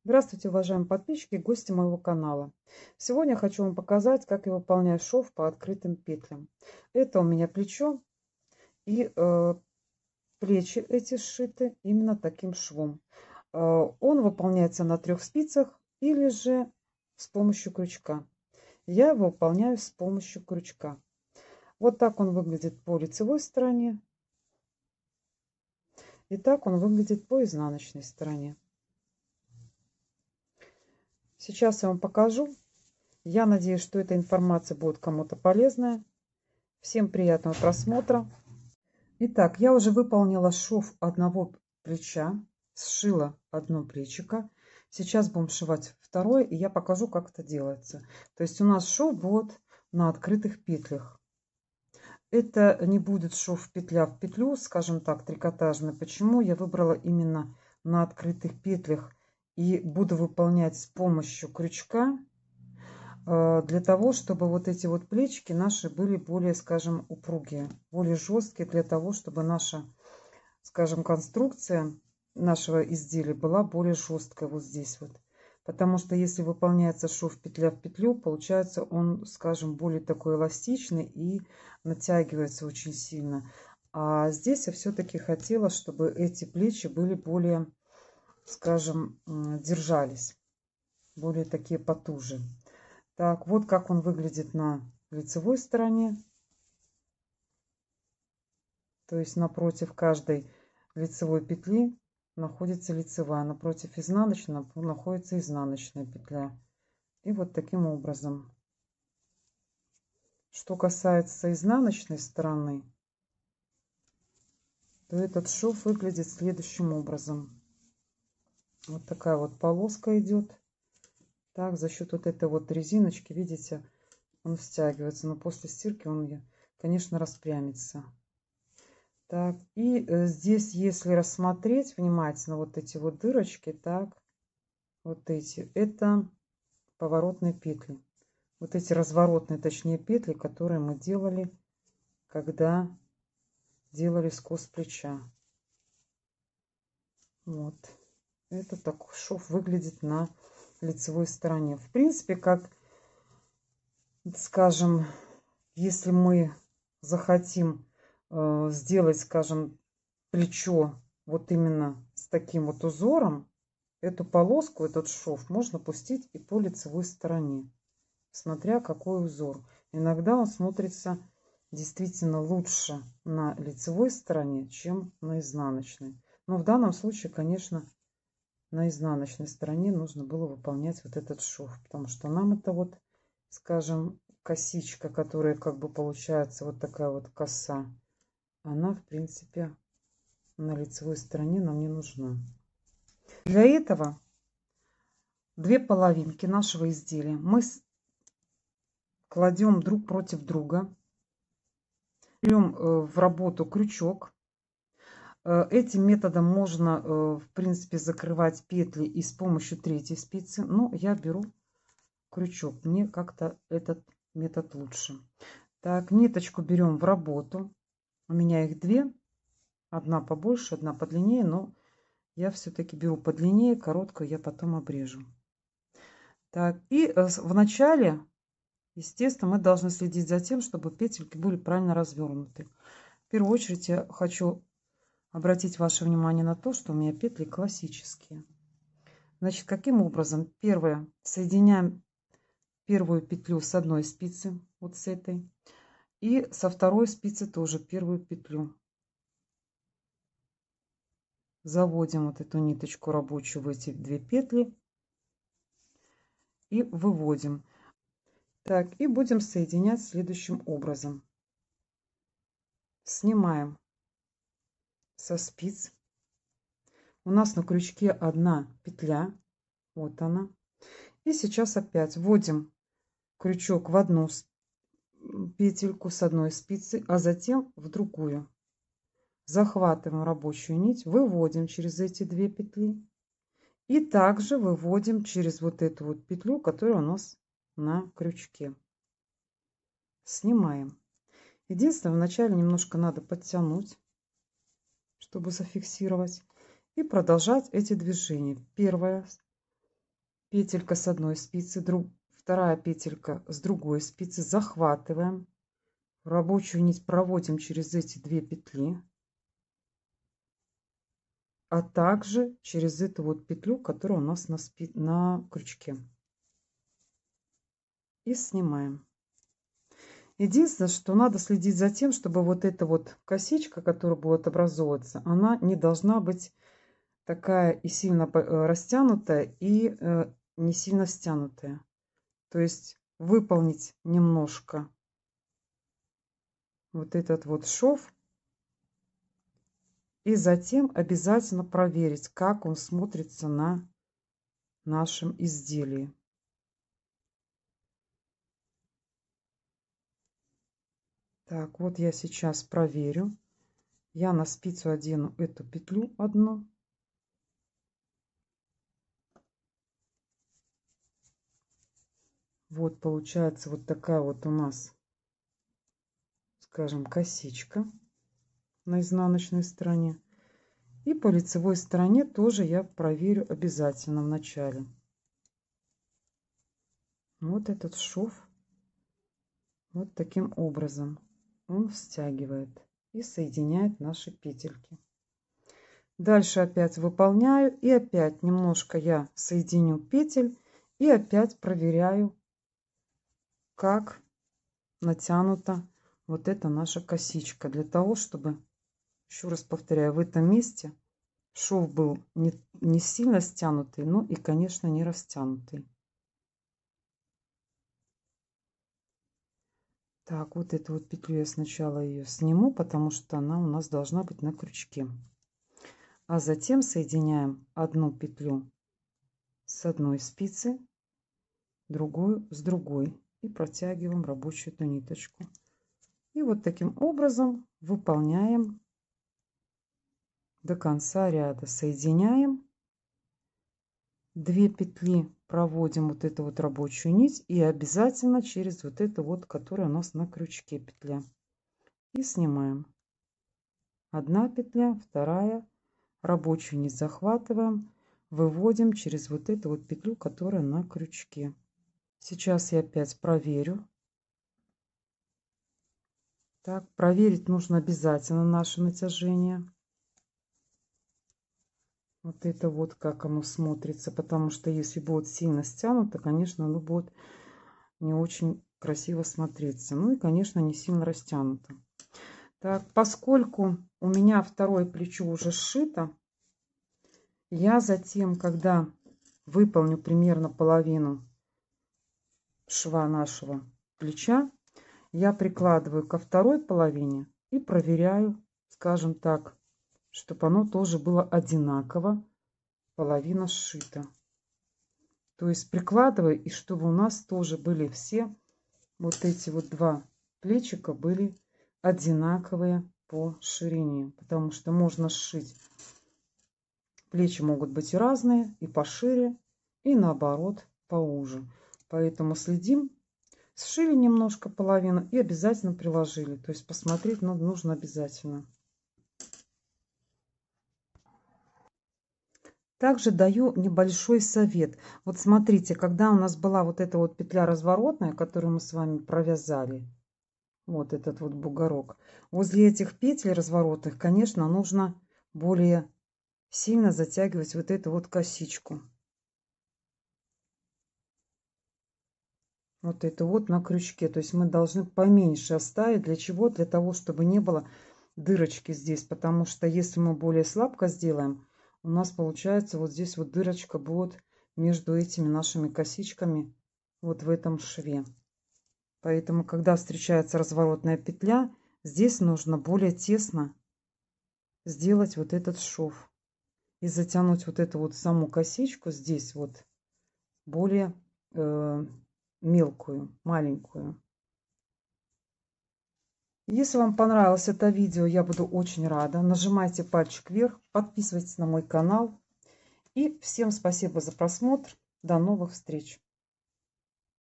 Здравствуйте, уважаемые подписчики и гости моего канала. Сегодня я хочу вам показать, как я выполняю шов по открытым петлям. Это у меня плечо и плечи эти сшиты именно таким швом. Он выполняется на 3 спицах или же с помощью крючка. Я его выполняю с помощью крючка. Вот так он выглядит по лицевой стороне. И так он выглядит по изнаночной стороне. Сейчас я вам покажу. Я надеюсь, что эта информация будет кому-то полезная. Всем приятного просмотра. Итак, я уже выполнила шов одного плеча, сшила одно плечико. Сейчас будем сшивать второе, и я покажу, как это делается. То есть у нас шов будет на открытых петлях. Это не будет шов петля в петлю, скажем так, трикотажный. Почему я выбрала именно на открытых петлях и буду выполнять с помощью крючка? Для того, чтобы вот эти вот плечики наши были более, скажем, упругие, более жесткие, для того, чтобы наша, скажем, конструкция нашего изделия была более жесткая вот здесь вот. Потому что если выполняется шов петля в петлю, получается он, скажем, более такой эластичный и натягивается очень сильно. А здесь я все-таки хотела, чтобы эти плечи были более, скажем, держались, более такие потуже. Так, вот как он выглядит на лицевой стороне. То есть напротив каждой лицевой петли находится лицевая, напротив изнаночной находится изнаночная петля. И вот таким образом. Что касается изнаночной стороны, то этот шов выглядит следующим образом. Вот такая вот полоска идет. Так, за счет вот этой вот резиночки, видите, он стягивается. Но после стирки он, конечно, распрямится. Так, и здесь, если рассмотреть внимательно вот эти вот дырочки, так, вот эти, это поворотные петли. Вот эти разворотные, точнее, петли, которые мы делали, когда делали скос плеча. Вот. Это так шов выглядит на лицевой стороне. В принципе, как, скажем, если мы захотим сделать, скажем, плечо вот именно с таким вот узором, эту полоску, этот шов можно пустить и по лицевой стороне, смотря какой узор. Иногда он смотрится действительно лучше на лицевой стороне, чем на изнаночной. Но в данном случае, конечно, на изнаночной стороне нужно было выполнять вот этот шов, потому что нам это вот, скажем, косичка, которая как бы получается вот такая вот коса, она в принципе на лицевой стороне нам не нужна. Для этого две половинки нашего изделия мы кладем друг против друга, берем в работу крючок. Этим методом можно, в принципе, закрывать петли и с помощью третьей спицы, но я беру крючок. Мне как-то этот метод лучше. Так, ниточку берем в работу. У меня их две. Одна побольше, одна подлиннее, но я все-таки беру подлиннее, короткую я потом обрежу. Так, и в начале, естественно, мы должны следить за тем, чтобы петельки были правильно развернуты. В первую очередь я хочу обратить ваше внимание на то, что у меня петли классические. Значит, каким образом? Первое, соединяем первую петлю с одной спицы, вот с этой, и со второй спицы тоже первую петлю. Заводим вот эту ниточку рабочую в эти две петли и выводим. Так, и будем соединять следующим образом. Снимаем со спиц. У нас на крючке одна петля, вот она. И сейчас опять вводим крючок в одну петельку с одной спицы, а затем в другую. Захватываем рабочую нить, выводим через эти две петли. И также выводим через вот эту вот петлю, которая у нас на крючке. Снимаем. Единственное, вначале немножко надо подтянуть, чтобы зафиксировать. И продолжать эти движения. Первое. петелька с одной спицы, вторая петелька с другой спицы, захватываем, рабочую нить проводим через эти 2 петли, а также через эту вот петлю, которая у нас на крючке, и снимаем. Единственное, что надо следить за тем, чтобы вот эта вот косичка, которая будет образовываться, она не должна быть такая и сильно растянутая, и не сильно стянутая. То есть выполнить немножко вот этот вот шов и затем обязательно проверить, как он смотрится на нашем изделии. Так, вот я сейчас проверю. Я на спицу одену эту петлю одну. Вот получается вот такая вот у нас, скажем, косичка на изнаночной стороне. И по лицевой стороне тоже я проверю обязательно в начале. Вот этот шов вот таким образом он стягивает и соединяет наши петельки. Дальше опять выполняю и опять немножко я соединю петель и опять проверяю, как натянута вот эта наша косичка, для того чтобы, еще раз повторяю, в этом месте шов был не сильно стянутый, но и, конечно, не растянутый. Так, вот эту вот петлю я сначала ее сниму, потому что она у нас должна быть на крючке. А затем соединяем одну петлю с одной спицы, другую с другой. И протягиваем рабочую эту ниточку. И вот таким образом выполняем до конца ряда. Соединяем 2 петли, проводим вот эту вот рабочую нить и обязательно через вот эту вот, которая у нас на крючке петля, и снимаем. Одна петля, вторая, рабочую нить захватываем, выводим через вот эту вот петлю, которая на крючке. Сейчас я опять проверю. Так, проверить нужно обязательно наше натяжение. Вот это вот как оно смотрится, потому что если будет сильно стянуто, конечно, оно будет не очень красиво смотреться. Ну и, конечно, не сильно растянуто. Так, поскольку у меня второе плечо уже сшито, я затем, когда выполню примерно половину шва нашего плеча, я прикладываю ко второй половине и проверяю, скажем так, чтобы оно тоже было одинаково, половина сшита. То есть прикладываю, и чтобы у нас тоже были все вот эти вот 2 плечика были одинаковые по ширине. Потому что можно сшить, плечи могут быть и разные, и пошире, и наоборот поуже. Поэтому следим. Сшили немножко половину и обязательно приложили. То есть посмотреть нужно обязательно. Также даю небольшой совет. Вот смотрите, когда у нас была вот эта вот петля разворотная, которую мы с вами провязали, вот этот вот бугорок, возле этих петель разворотных, конечно, нужно более сильно затягивать вот эту вот косичку. Вот это вот на крючке. То есть мы должны поменьше оставить. Для чего? Для того, чтобы не было дырочки здесь. Потому что если мы более слабко сделаем, у нас получается вот здесь вот дырочка будет между этими нашими косичками вот в этом шве. Поэтому, когда встречается разворотная петля, здесь нужно более тесно сделать вот этот шов. И затянуть вот эту вот саму косичку здесь вот более мелкую, маленькую. Если вам понравилось это видео, я буду очень рада. Нажимайте пальчик вверх, подписывайтесь на мой канал. И всем спасибо за просмотр. До новых встреч!